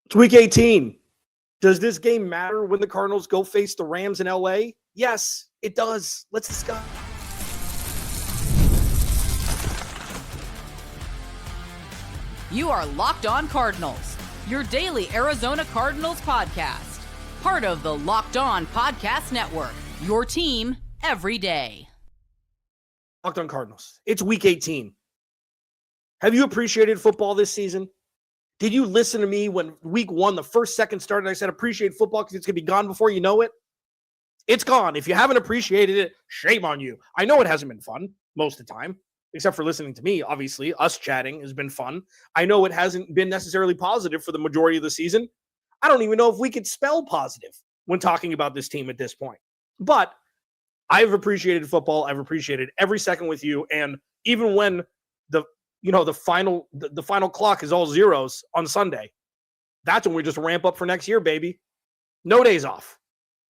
It's week 18. Does this game matter when the Cardinals go face the Rams in LA? Yes, it does. Let's discuss. You are Locked On Cardinals, your daily Arizona Cardinals podcast. Part of the Locked On Podcast Network, your team every day. Locked On Cardinals. It's week 18. Have you appreciated football this season? Did you listen to me when week 1, the first second started, I said appreciate football because it's going to be gone before you know it? It's gone. If you haven't appreciated it, shame on you. I know it hasn't been fun most of the time, except for listening to me, obviously. Us chatting has been fun. I know it hasn't been necessarily positive for the majority of the season. I don't even know if we could spell positive when talking about this team at this point. But I've appreciated football. I've appreciated every second with you. And even when the final clock is all zeros on Sunday, that's when we just ramp up for next year, baby. No days off.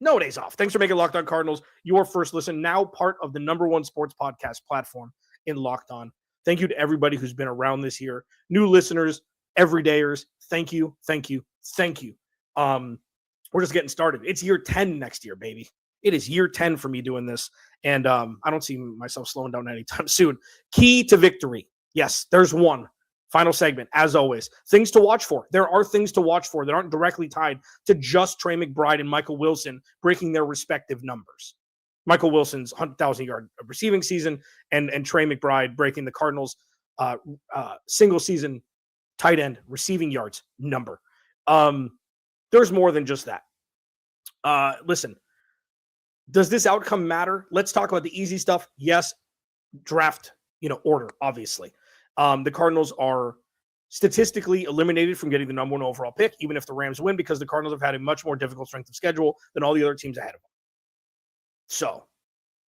No days off. Thanks for making Locked On Cardinals your first listen, now part of the #1 sports podcast platform in Locked On. Thank you to everybody who's been around this year. New listeners, everydayers, thank you, thank you, thank you. We're just getting started. It's year 10 next year, baby. It is year 10 for me doing this, and I don't see myself slowing down anytime soon. Key to victory. Yes, there's one. Final segment, as always. Things to watch for. There are things to watch for that aren't directly tied to just Trey McBride and Michael Wilson breaking their respective numbers. Michael Wilson's 100,000-yard receiving season and Trey McBride breaking the Cardinals' single-season tight end receiving yards number. There's more than just that. Listen, does this outcome matter? Let's talk about the easy stuff. Yes, draft, order, obviously. The Cardinals are statistically eliminated from getting the #1 overall pick, even if the Rams win, because the Cardinals have had a much more difficult strength of schedule than all the other teams ahead of them. So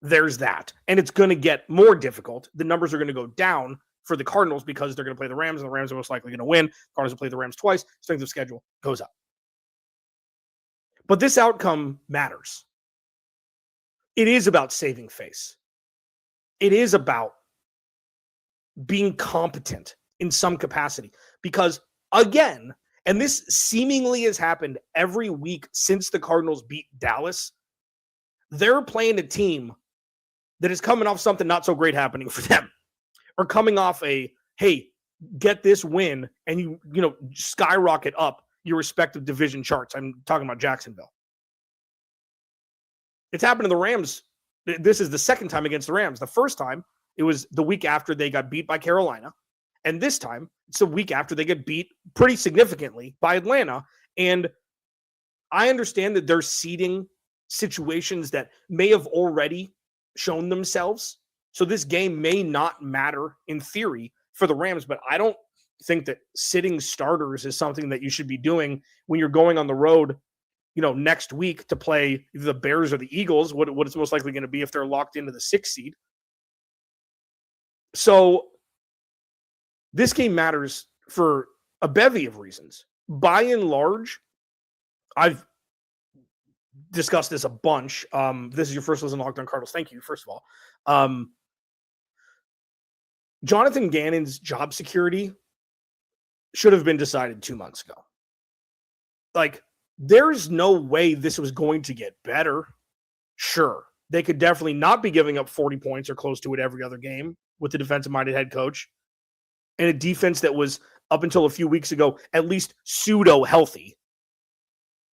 there's that. And it's going to get more difficult. The numbers are going to go down for the Cardinals because they're going to play the Rams, and the Rams are most likely going to win. The Cardinals will play the Rams twice. Strength of schedule goes up. But this outcome matters. It is about saving face. It is about being competent in some capacity. Because, again, and this seemingly has happened every week since the Cardinals beat Dallas, they're playing a team that is coming off something not so great happening for them. Or coming off a, hey, get this win, and you skyrocket up your respective division charts. I'm talking about Jacksonville. It's happened to the Rams. This is the second time against the Rams. The first time, it was the week after they got beat by Carolina. And this time, it's the week after they get beat pretty significantly by Atlanta. And I understand that they're seeding situations that may have already shown themselves. So this game may not matter in theory for the Rams, but I don't think that sitting starters is something that you should be doing when you're going on the road, next week to play the Bears or the Eagles, what it's most likely going to be if they're locked into the 6th seed. So this game matters for a bevy of reasons. By and large, I've discussed this a bunch. This is your first listen to Locked On Cardinals. Thank you, first of all. Jonathan Gannon's job security should have been decided 2 months ago. There's no way this was going to get better. Sure, they could definitely not be giving up 40 points or close to it every other game with the defensive-minded head coach and a defense that was, up until a few weeks ago, at least pseudo-healthy.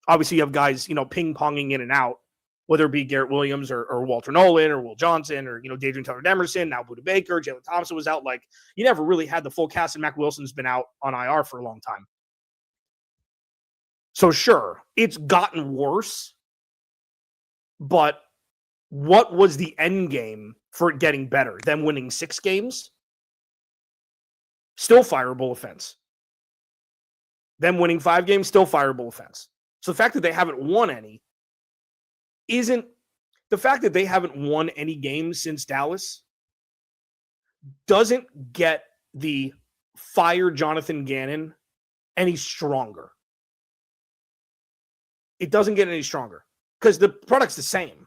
Obviously, you have guys, ping-ponging in and out, whether it be Garrett Williams or Walter Nolan or Will Johnson or, Dadrian Taylor-Demerson, now Budda Baker, Jalen Thompson was out. You never really had the full cast, and Mac Wilson's been out on IR for a long time. So sure, it's gotten worse, but what was the end game for it getting better? Them winning 6 games? Still fireable offense. Them winning 5 games? Still fireable offense. So the fact that they haven't won any isn't the fact that they haven't won any games since Dallas doesn't get the fire Jonathan Gannon any stronger. It doesn't get any stronger because the product's the same.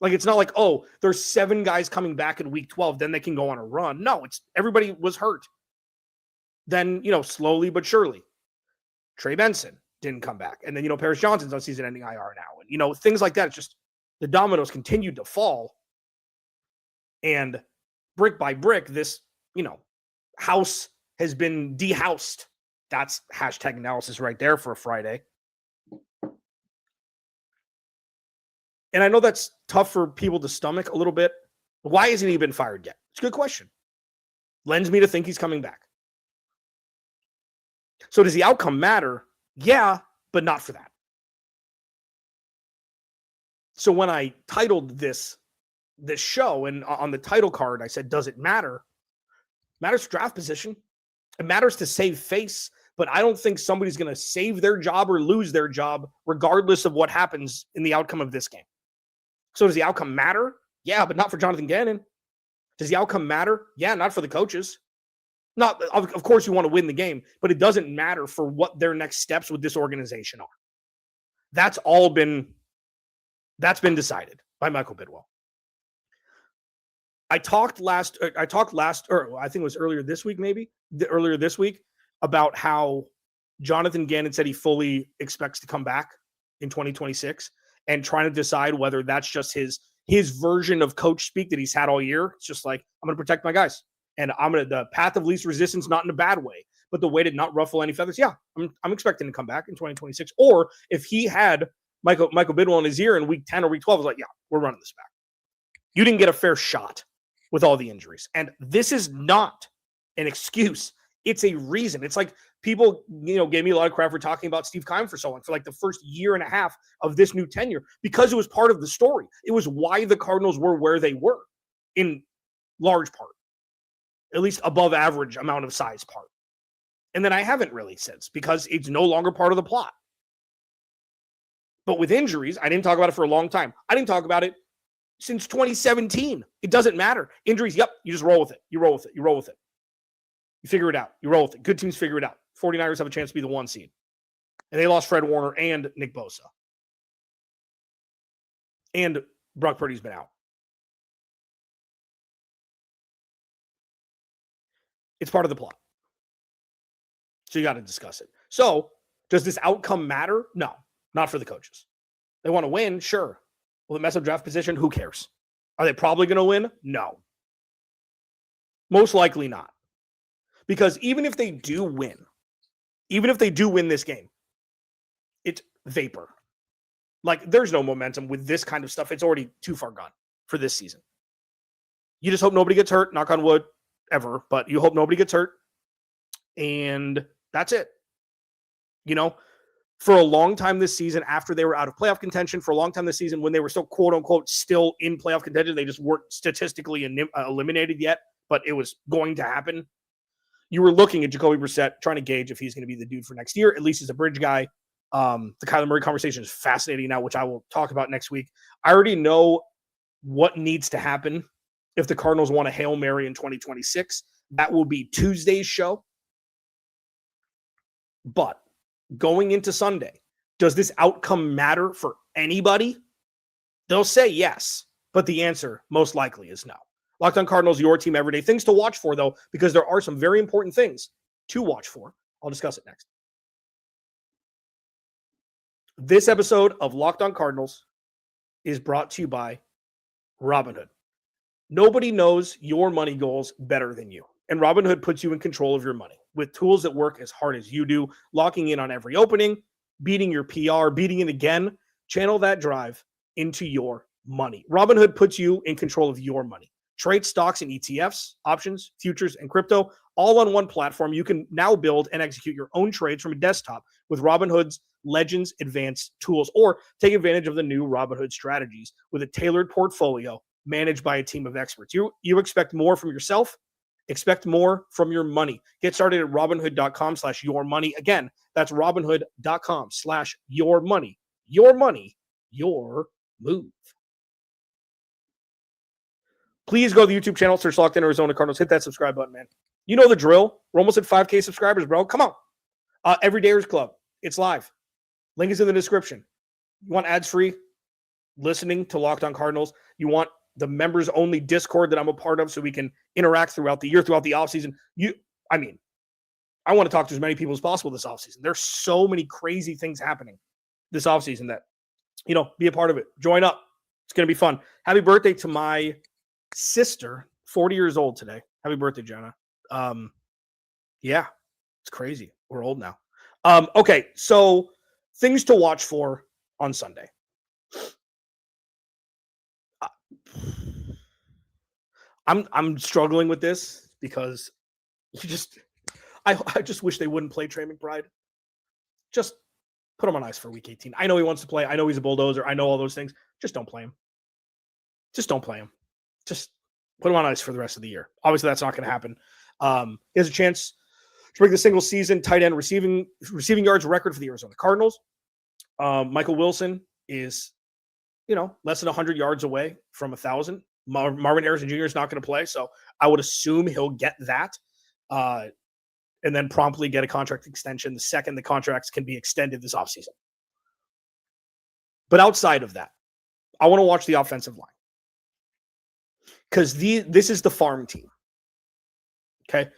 It's not like, oh, there's 7 guys coming back in week 12, then they can go on a run. No, it's everybody was hurt. Then, slowly but surely. Trey Benson, didn't come back. And then, Paris Johnson's on season-ending IR now. And, things like that. It's just the dominoes continued to fall. And brick by brick, this, house has been dehoused. That's hashtag analysis right there for a Friday. And I know that's tough for people to stomach a little bit. Why hasn't he been fired yet? It's a good question. Lends me to think he's coming back. So does the outcome matter? Yeah, but not for that. So when I titled this show, and on the title card, I said, does it matter? It matters for draft position. It matters to save face, but I don't think somebody's going to save their job or lose their job regardless of what happens in the outcome of this game. So does the outcome matter? Yeah, but not for Jonathan Gannon. Does the outcome matter? Yeah, not for the coaches. Not, of course, you want to win the game, but it doesn't matter for what their next steps with this organization are. That's been decided by Michael Bidwill. I think it was earlier this week, about how Jonathan Gannon said he fully expects to come back in 2026 and trying to decide whether that's just his version of coach speak that he's had all year. It's just like, I'm going to protect my guys. And the path of least resistance, not in a bad way, but the way to not ruffle any feathers. Yeah, I'm expecting to come back in 2026. Or if he had Michael Bidwill in his ear in week 10 or week 12, was like, yeah, we're running this back. You didn't get a fair shot with all the injuries. And this is not an excuse. It's a reason. It's like people, gave me a lot of crap for talking about Steve Keim for so long, for like the first year and a half of this new tenure, because it was part of the story. It was why the Cardinals were where they were in large part. At least above average amount of size part. And then I haven't really since, because it's no longer part of the plot. But with injuries, I didn't talk about it for a long time. I didn't talk about it since 2017. It doesn't matter. Injuries, yep, you just roll with it. You roll with it. You roll with it. You figure it out. You roll with it. Good teams figure it out. 49ers have a chance to be the 1 seed. And they lost Fred Warner and Nick Bosa. And Brock Purdy's been out. It's part of the plot. So you got to discuss it. So does this outcome matter? No, not for the coaches. They want to win, sure. Will it mess up draft position? Who cares? Are they probably going to win? No. Most likely not. Because even if they do win this game, it's vapor. Like, there's no momentum with this kind of stuff. It's already too far gone for this season. You just hope nobody gets hurt, knock on wood. Ever, but you hope nobody gets hurt. And that's it. For a long time this season, after they were out of playoff contention, for a long time this season, when they were still, quote unquote, still in playoff contention, they just weren't statistically eliminated yet, but it was going to happen. You were looking at Jacoby Brissett, trying to gauge if he's going to be the dude for next year, at least as a bridge guy. The Kyler Murray conversation is fascinating now, which I will talk about next week. I already know what needs to happen if the Cardinals want a Hail Mary in 2026. That will be Tuesday's show. But going into Sunday, does this outcome matter for anybody? They'll say yes, but the answer most likely is no. Locked On Cardinals, your team every day. Things to watch for, though, because there are some very important things to watch for. I'll discuss it next. This episode of Locked On Cardinals is brought to you by Robinhood. Nobody knows your money goals better than you. And Robinhood puts you in control of your money with tools that work as hard as you do, locking in on every opening, beating your PR, beating it again. Channel that drive into your money. Robinhood puts you in control of your money. Trade stocks and ETFs, options, futures, and crypto all on one platform. You can now build and execute your own trades from a desktop with Robinhood's Legends Advanced tools, or take advantage of the new Robinhood strategies with a tailored portfolio managed by a team of experts. You expect more from yourself. Expect more from your money. Get started at Robinhood.com/yourmoney. Again, that's Robinhood.com/yourmoney. Your money, your move. Please go to the YouTube channel, search Locked On Arizona Cardinals. Hit that subscribe button, man. You know the drill. We're almost at 5K subscribers, bro. Come on. Everydayers Club. It's live. Link is in the description. You want ads-free listening to Locked On Cardinals? You want the members-only Discord that I'm a part of so we can interact throughout the year, throughout the offseason? I want to talk to as many people as possible this offseason. There's so many crazy things happening this offseason that, be a part of it. Join up. It's going to be fun. Happy birthday to my sister, 40 years old today. Happy birthday, Jenna. Yeah, it's crazy. We're old now. Okay, so things to watch for on Sunday. I'm struggling with this because I just wish they wouldn't play Trey McBride. Just put him on ice for week 18. I know he wants to play. I know he's a bulldozer. I know all those things. Just don't play him. Just don't play him. Just put him on ice for the rest of the year. Obviously, that's not going to happen. He has a chance to break the single season tight end receiving yards record for the Arizona Cardinals. Michael Wilson is, less than 100 yards away from 1,000. Marvin Harrison Jr. is not going to play, so I would assume he'll get that and then promptly get a contract extension the second the contracts can be extended this offseason. But outside of that, I want to watch the offensive line because this is the farm team. Okay,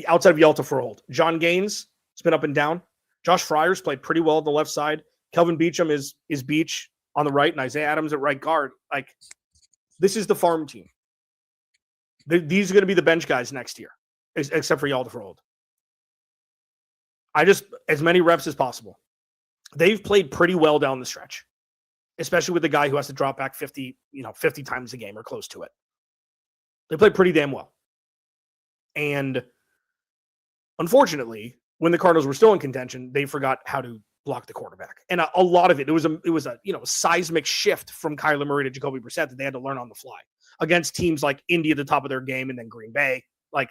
outside of Yalta Furhold, John Gaines has been up and down. Josh Fryer's played pretty well on the left side. Kelvin Beachum is Beach on the right, and Isaiah Adams at right guard. Like, this is the farm team. These are going to be the bench guys next year, except for Yalta Furhold. As many reps as possible. They've played pretty well down the stretch, especially with the guy who has to drop back 50 times a game or close to it. They played pretty damn well. And unfortunately, when the Cardinals were still in contention, they forgot how to block the quarterback. And a lot of it was a seismic shift from Kyler Murray to Jacoby Brissett that they had to learn on the fly against teams like Indy at the top of their game and then Green Bay. Like,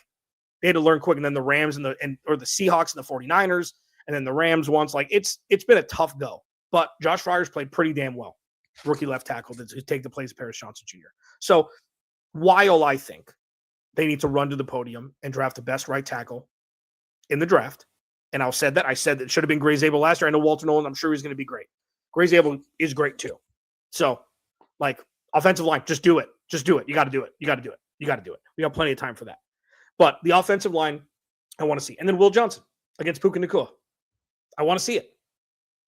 they had to learn quick, and then the Rams or the Seahawks and the 49ers, and then the Rams once. Like, it's been a tough go. But Josh Fryer's played pretty damn well. Rookie left tackle to take the place of Paris Johnson Jr. So while I think they need to run to the podium and draft the best right tackle in the draft, and I said that it should have been Gray Zabel last year. I know Walter Nolan, I'm sure he's going to be great. Gray Zabel is great too. So, offensive line, just do it. Just do it. You got to do it. You got to do it. You got to do it. We got plenty of time for that. But the offensive line, I want to see. And then Will Johnson against Puka Nacua. I want to see it.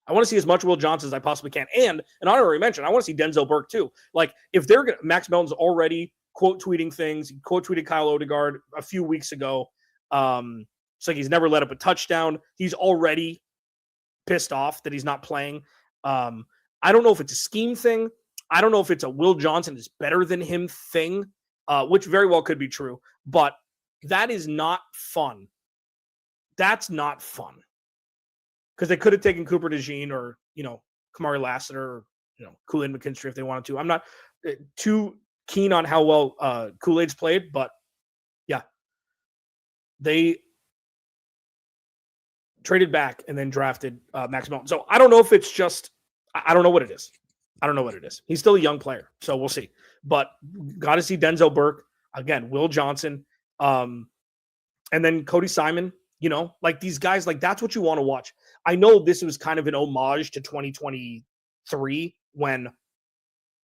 I want to see as much Will Johnson as I possibly can. And an honorary mention, I want to see Denzel Burke too. Like, if they're going to, Max Melton's already quote tweeting things. He quote tweeted Kyle Odegaard a few weeks ago. It's like he's never let up a touchdown. He's already pissed off that he's not playing. I don't know if it's a scheme thing. I don't know if it's a Will Johnson is better than him thing, which very well could be true. But that is not fun. That's not fun. Because they could have taken Cooper DeJean or, Kamari Lassiter or, Kool-Aid McKinstry if they wanted to. I'm not too keen on how well Kool-Aid's played, but yeah. They traded back and then drafted Max Melton. So I don't know if it's just, I don't know what it is. I don't know what it is. He's still a young player, so we'll see. But got to see Denzel Burke, again, Will Johnson, and then Cody Simon, these guys, that's what you want to watch. I know this was kind of an homage to 2023 when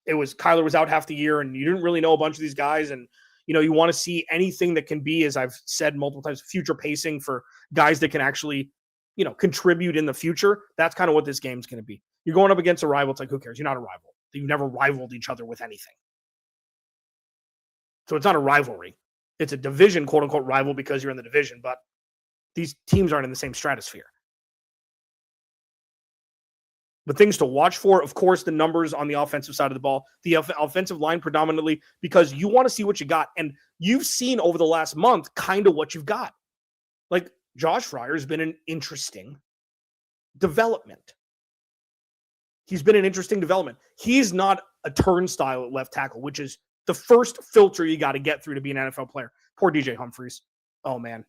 Kyler was out half the year and you didn't really know a bunch of these guys. And, you want to see anything that can be, as I've said multiple times, future pacing for guys that can actually, contribute in the future. That's kind of what this game's going to be. You're going up against a rival. It's like, who cares? You're not a rival. You've never rivaled each other with anything. So it's not a rivalry. It's a division, quote unquote, rival because you're in the division, but these teams aren't in the same stratosphere. But things to watch for, of course, the numbers on the offensive side of the ball, the offensive line predominantly, because you want to see what you got. And you've seen over the last month kind of what you've got. Like, Josh Fryer has been an interesting development. He's been an interesting development. He's not a turnstile at left tackle, which is the first filter you got to get through to be an NFL player. Poor DJ Humphries. Oh, man.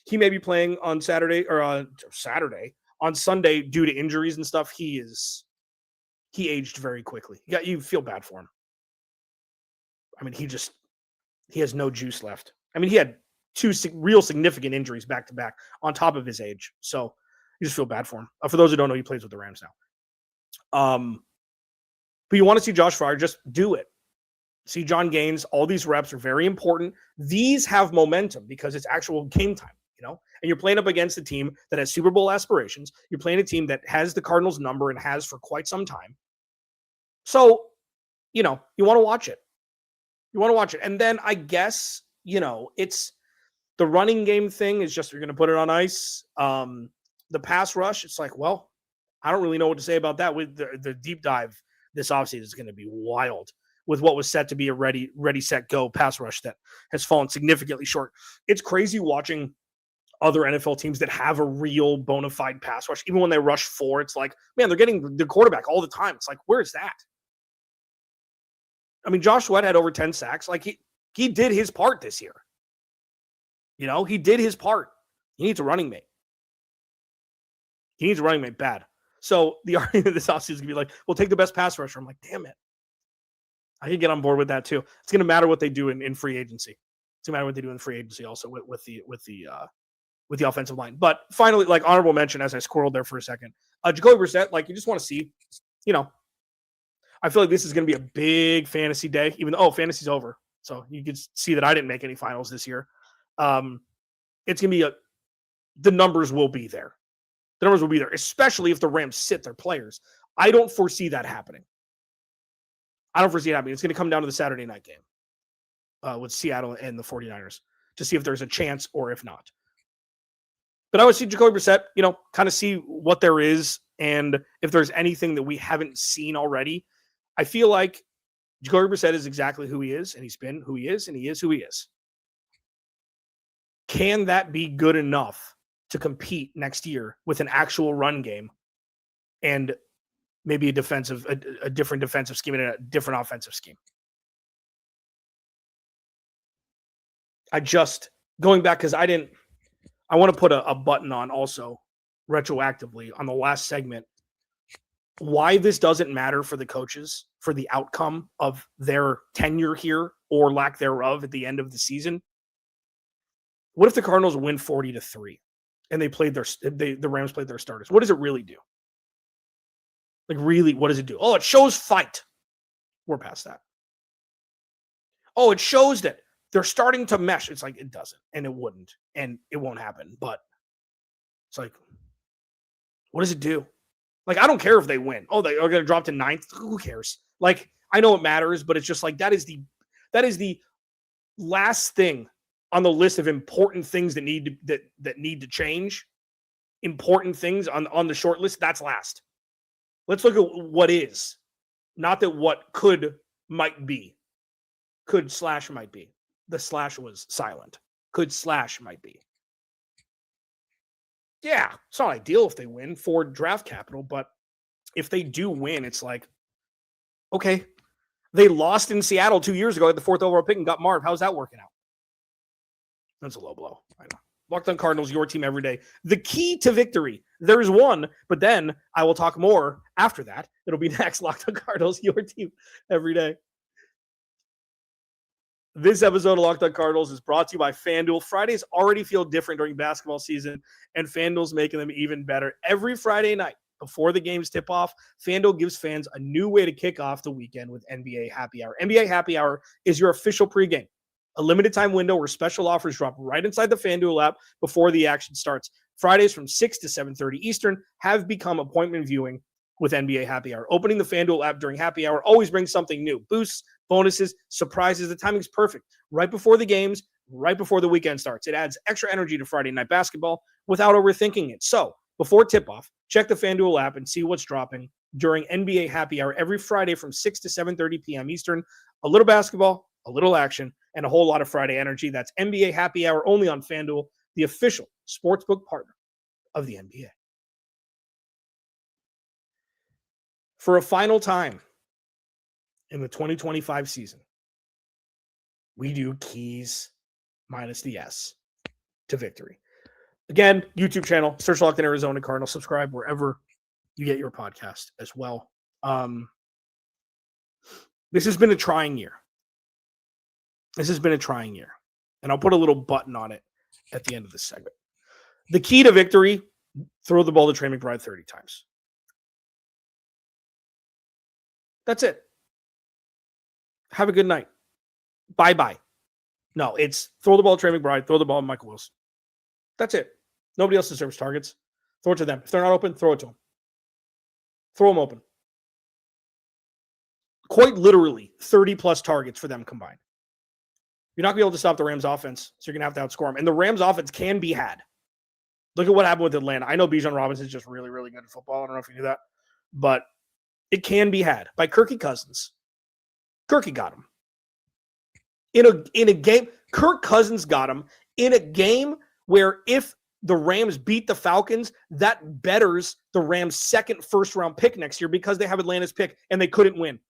He may be playing on Saturday or on Sunday due to injuries and stuff. He aged very quickly. You feel bad for him. I mean, he has no juice left. I mean, he had two real significant injuries back to back on top of his age. So you just feel bad for him. For those who don't know, he plays with the Rams now. But you want to see Josh Fryer, just do it. See John Gaines. All these reps are very important. These have momentum because it's actual game time, And you're playing up against a team that has Super Bowl aspirations. You're playing a team that has the Cardinals number and has for quite some time. So, you want to watch it. You want to watch it. And then I guess, it's the running game thing is just you're going to put it on ice. The pass rush, it's like, well, I don't really know what to say about that. With the deep dive this offseason is going to be wild with what was set to be a ready, set, go pass rush that has fallen significantly short. It's crazy watching other NFL teams that have a real bona fide pass rush. Even when they rush 4, it's like, man, they're getting the quarterback all the time. It's like, where is that? I mean, Josh Sweat had over 10 sacks. Like he did his part this year. He did his part. He needs a running mate. He needs a running mate bad. So the argument this offseason is going to be like, we'll take the best pass rusher. I'm like, damn it. I can get on board with that too. It's going to matter what they do in free agency. It's going to matter what they do in free agency also with the offensive line. But finally, like honorable mention, as I squirreled there for a second, Jacoby Brissett, like you just want to see, I feel like this is going to be a big fantasy day, even though fantasy's over. So you can see that I didn't make any finals this year. It's going to be the numbers will be there. The numbers will be there, especially if the Rams sit their players. I don't foresee that happening. It's going to come down to the Saturday night game with Seattle and the 49ers to see if there's a chance or if not. But I would see Jacoby Brissett, kind of see what there is and if there's anything that we haven't seen already. I feel like Jacoby Brissett is exactly who he is, and he's been who he is, and he is who he is. Can that be good enough to compete next year with an actual run game and maybe a different defensive scheme and a different offensive scheme? Going back, because I want to put a button on also retroactively on the last segment, why this doesn't matter for the coaches, for the outcome of their tenure here or lack thereof at the end of the season. What if the Cardinals win 40-3 and the Rams played their starters? What does it really do? Like, really, what does it do? Oh, it shows fight. We're past that. Oh, it shows that they're starting to mesh. It's like, it doesn't, and it wouldn't, and it won't happen. But it's like, what does it do? Like, I don't care if they win. Oh, they are going to drop to 9th. Who cares? Like, I know it matters, but it's just like, that is the last thing on the list of important things that need to change. Important things on the short list. That's last. Let's look at what is, not that what might be. Might be. The slash was silent. Might be. Yeah, it's not ideal if they win for draft capital, but if they do win, it's like, okay, they lost in Seattle 2 years ago at the 4th overall pick and got Marv. How's that working out? That's a low blow. I know. Locked On Cardinals, your team every day. The key to victory. There's one, but then I will talk more after that. It'll be next. Locked On Cardinals, your team every day. This episode of Locked On Cardinals is brought to you by FanDuel. Fridays already feel different during basketball season, and FanDuel's making them even better. Every Friday night before the games tip off, FanDuel gives fans a new way to kick off the weekend with NBA Happy Hour. NBA Happy Hour is your official pregame, a limited time window where special offers drop right inside the FanDuel app before the action starts. Fridays from 6 to 7:30 Eastern have become appointment viewing with NBA Happy Hour. Opening the FanDuel app during Happy Hour always brings something new. Boosts, bonuses, surprises. The timing's perfect. Right before the games, right before the weekend starts. It adds extra energy to Friday night basketball without overthinking it. So, before tip-off, check the FanDuel app and see what's dropping during NBA Happy Hour every Friday from 6 to 7:30 p.m. Eastern. A little basketball, a little action, and a whole lot of Friday energy. That's NBA Happy Hour only on FanDuel, the official sportsbook partner of the NBA. For a final time in the 2025 season, we do keys minus the S to victory. Again, YouTube channel, search Locked On Arizona Cardinals, subscribe wherever you get your podcast as well. This has been a trying year. And I'll put a little button on it at the end of this segment. The key to victory, throw the ball to Trey McBride 30 times. That's it. Have a good night. Bye-bye. No, it's throw the ball to Trey McBride, throw the ball to Michael Wilson. That's it. Nobody else deserves targets. Throw it to them. If they're not open, throw it to them. Throw them open. Quite literally, 30-plus targets for them combined. You're not going to be able to stop the Rams offense, so you're going to have to outscore them. And the Rams offense can be had. Look at what happened with Atlanta. I know Bijan Robinson is just really, really good at football. I don't know if you knew that. But it can be had by Kirky Cousins. Kirky got him. In a game, Kirk Cousins got him in a game where if the Rams beat the Falcons, that betters the Rams' second first-round pick next year because they have Atlanta's pick and they couldn't win.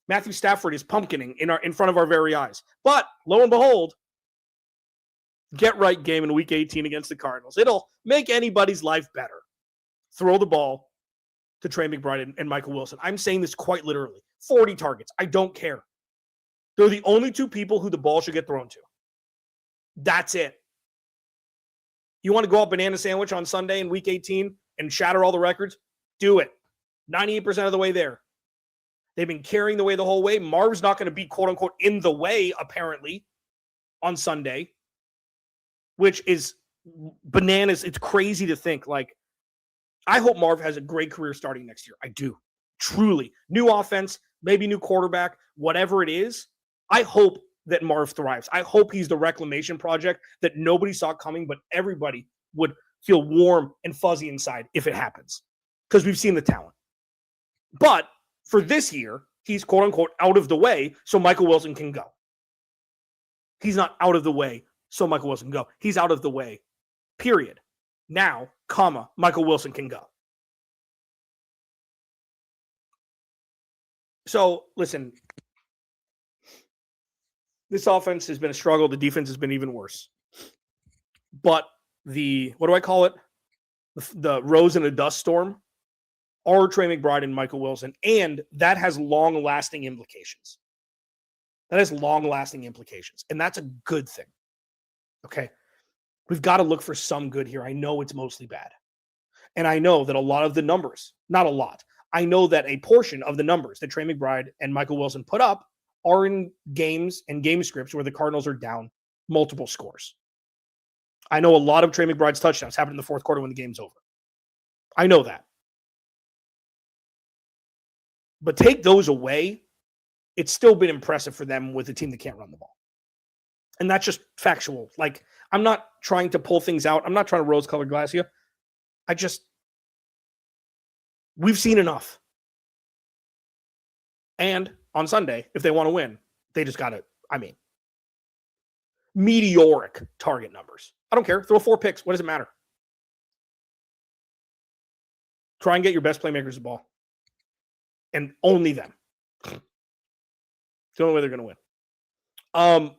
Matthew Stafford is pumpkining in front of our very eyes. But lo and behold, get right game in Week 18 against the Cardinals. It'll make anybody's life better. Throw the ball to Trey McBride and Michael Wilson. I'm saying this quite literally. 40 targets. I don't care. They're the only two people who the ball should get thrown to. That's it. You want to go up banana sandwich on Sunday in Week 18 and shatter all the records? Do it. 98% of the way there. They've been carrying the way the whole way. Marv's not going to be, quote unquote, in the way, apparently, on Sunday, which is bananas. It's crazy to think. Like, I hope Marv has a great career starting next year. I do. Truly. New offense, maybe new quarterback, whatever it is. I hope that Marv thrives. I hope he's the reclamation project that nobody saw coming, but everybody would feel warm and fuzzy inside if it happens because we've seen the talent. But for this year, he's quote unquote out of the way so Michael Wilson can go. He's not out of the way so Michael Wilson can go. He's out of the way, period. Now, comma, Michael Wilson can go. So, listen, this offense has been a struggle. The defense has been even worse. But what do I call it? The rose in a dust storm are Trey McBride and Michael Wilson. And that has long-lasting implications. And that's a good thing. Okay? We've got to look for some good here. I know it's mostly bad. And I know that a lot of the numbers, not a lot, I know that a portion of the numbers that Trey McBride and Michael Wilson put up are in games and game scripts where the Cardinals are down multiple scores. I know a lot of Trey McBride's touchdowns happened in the fourth quarter when the game's over. I know that. But take those away, it's still been impressive for them with a team that can't run the ball. And that's just factual. Like, I'm not trying to pull things out. I'm not trying to rose-colored glass here. We've seen enough. And on Sunday, if they want to win, they just got to, meteoric target numbers. I don't care. Throw 4 picks. What does it matter? Try and get your best playmakers the ball. And only them. It's the only way they're going to win.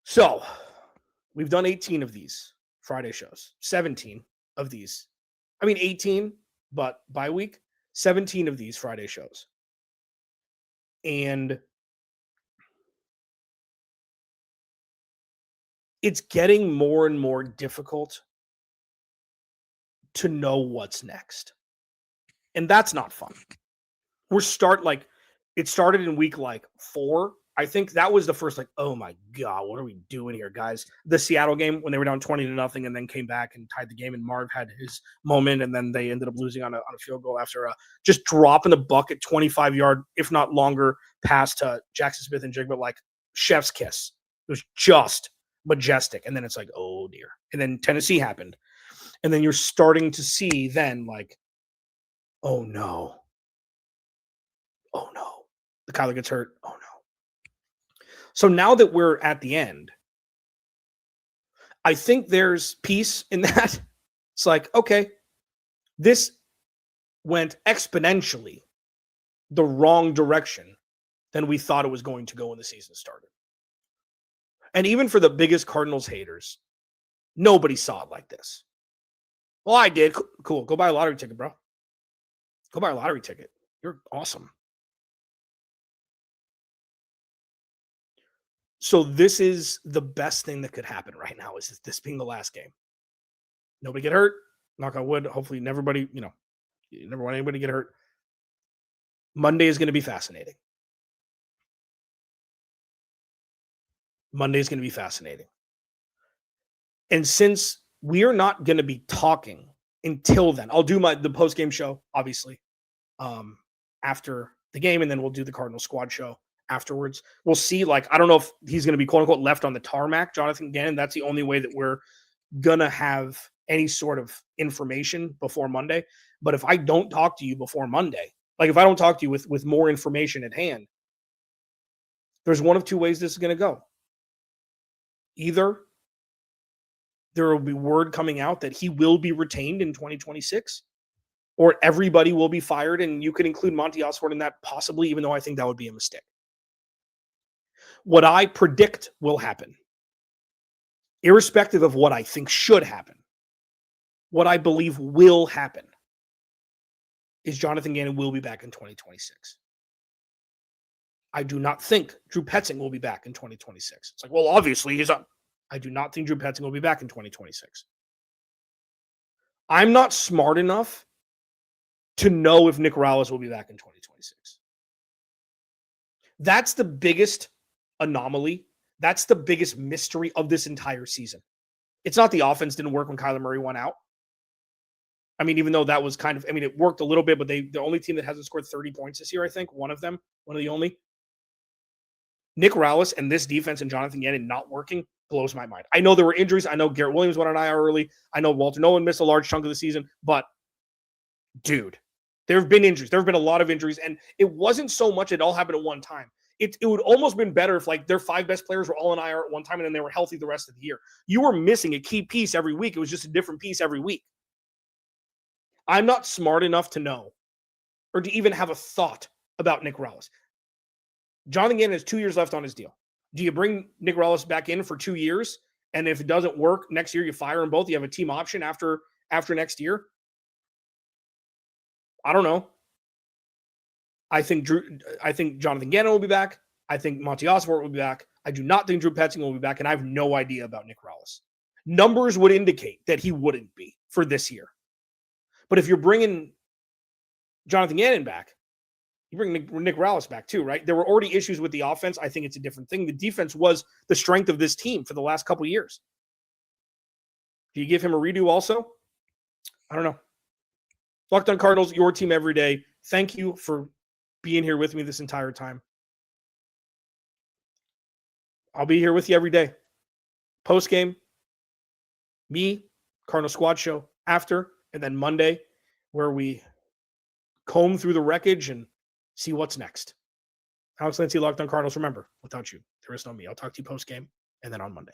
So, we've done 18 of these Friday shows. 17 of these. 18, but by week. 17 of these Friday shows. And it's getting more and more difficult to know what's next. And that's not fun. It started in week 4. I think that was the first oh my God, what are we doing here, guys? The Seattle game when they were down 20-0 and then came back and tied the game and Marv had his moment and then they ended up losing on a field goal after just dropping the bucket 25-yard, if not longer, pass to Jackson Smith and Jigba, chef's kiss. It was just majestic. And then it's oh dear. And then Tennessee happened. And then you're starting to see then oh no. Oh no. The Kyler gets hurt. Oh no. So now that we're at the end, I think there's peace in that. It's okay, this went exponentially the wrong direction than we thought it was going to go when the season started. And even for the biggest Cardinals haters, nobody saw it like this. Well, I did. Cool. Go buy a lottery ticket, bro. Go buy a lottery ticket. You're awesome. So this is the best thing that could happen right now, is this being the last game. Nobody get hurt. Knock on wood. Hopefully everybody, you never want anybody to get hurt. Monday is going to be fascinating. And since we are not going to be talking until then. I'll do the post-game show, obviously, after the game, and then we'll do the Cardinal squad show afterwards. We'll see. Like, I don't know if he's going to be, quote unquote, left on the tarmac, Jonathan Gannon. That's the only way that we're going to have any sort of information before Monday. But if I don't talk to you before Monday, like if I don't talk to you with more information at hand, there's one of two ways this is going to go. Either there will be word coming out that he will be retained in 2026, or everybody will be fired, and you could include Monty Osborne in that possibly, even though I think that would be a mistake. What I predict will happen, irrespective of what I think should happen, what I believe will happen, is Jonathan Gannon will be back in 2026. I do not think Drew Petzing will be back in 2026. It's like, well, obviously he's up. I do not think Drew Petzing will be back in 2026. I'm not smart enough to know if Nick Rallis will be back in 2026. That's the biggest anomaly. That's the biggest mystery of this entire season. It's not the offense didn't work when Kyler Murray went out. I mean, even though that was kind of, I mean, it worked a little bit, but the only team that hasn't scored 30 points this year, I think, one of the only. Nick Rallis and this defense and Jonathan Gannon not working blows my mind. I know there were injuries. I know Garrett Williams went on IR early. I know Walter Nolan missed a large chunk of the season, but dude, there have been injuries. There have been a lot of injuries, and it wasn't so much it all happened at one time. It would almost been better if like their 5 best players were all on IR at one time and then they were healthy the rest of the year. You were missing a key piece every week. It was just a different piece every week. I'm not smart enough to know or to even have a thought about Nick Rallis. Jonathan Gannon has 2 years left on his deal. Do you bring Nick Rallis back in for 2 years? And if it doesn't work next year, you fire them both. You have a team option after next year. I don't know. I think Jonathan Gannon will be back. I think Monty Osborne will be back. I do not think Drew Petzing will be back, and I have no idea about Nick Rallis. Numbers would indicate that he wouldn't be for this year. But if you're bringing Jonathan Gannon back, you bring Nick Rallis back too, right? There were already issues with the offense. I think it's a different thing. The defense was the strength of this team for the last couple of years. Do you give him a redo also? I don't know. Locked On Cardinals, your team every day. Thank you for being here with me this entire time. I'll be here with you every day. Post game, me, Cardinal Squad show after, and then Monday, where we comb through the wreckage and see what's next. Alex Clancy, Locked On Cardinals. Remember, without you, there is no me. I'll talk to you post game and then on Monday.